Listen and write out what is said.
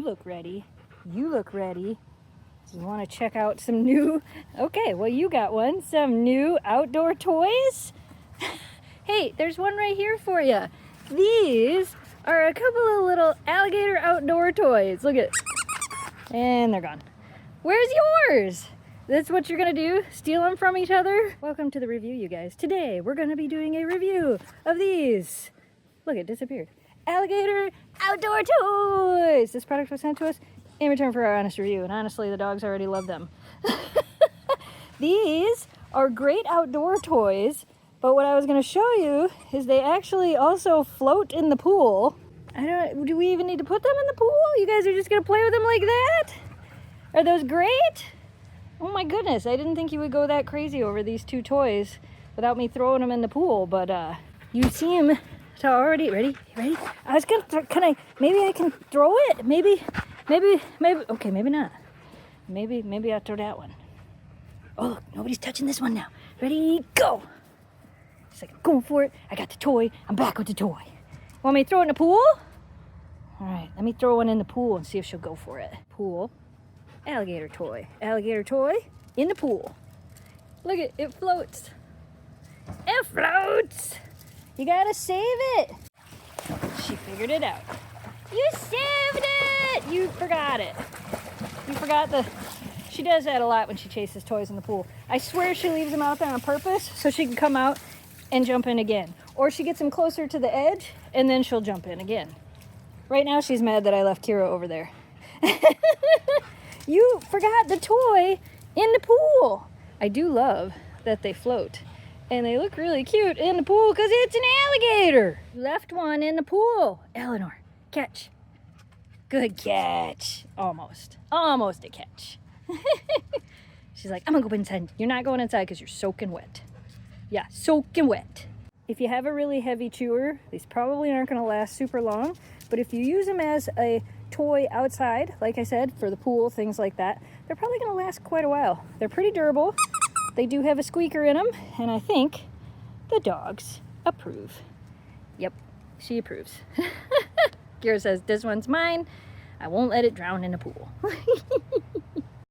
look ready. You look ready. You want to check out some new... Okay, well, you got one. Some new outdoor toys. Hey, there's one right here for you. These are a couple of little alligator outdoor toys. Look at... And they're gone. Where's yours? That's what you're gonna do? Steal them from each other? Welcome to the review, you guys. Today, we're gonna be doing a review of these. Look, it disappeared. Alligator outdoor toys! This product was sent to us in return for our honest review, and honestly, the dogs already love them. These are great outdoor toys, but what I was gonna show you is they actually also float in the pool. Do we even need to put them in the pool? You guys are just gonna play with them like that? Are those great? Oh my goodness, I didn't think you would go that crazy over these two toys without me throwing them in the pool, but you seem to already... Ready? I was gonna, maybe I can throw it? Maybe, okay, maybe not. Maybe I'll throw that one. Oh, look, nobody's touching this one now. Ready, go! It's like, I'm going for it. I got the toy. I'm back with the toy. Want me to throw it in the pool? All right, let me throw one in the pool and see if she'll go for it. Pool, alligator toy in the pool. Look, it floats. It floats. You gotta save it. She figured it out. You saved it. You forgot it. You forgot she does that a lot when she chases toys in the pool. I swear she leaves them out there on purpose so she can come out and jump in again. Or she gets them closer to the edge and then she'll jump in again. Right now she's mad that I left Kira over there. You forgot the toy in the pool. I do love that they float. And they look really cute in the pool because it's an alligator. Left one in the pool. Eleanor, catch. Good catch. Almost a catch. She's like, I'm gonna go inside. You're not going inside because you're soaking wet. Yeah, soaking wet. If you have a really heavy chewer, these probably aren't gonna last super long. But if you use them as a toy outside, like I said, for the pool, things like that, they're probably gonna last quite a while. They're pretty durable. They do have a squeaker in them, and I think the dogs approve. Yep, she approves. Kira says, this one's mine. I won't let it drown in the pool.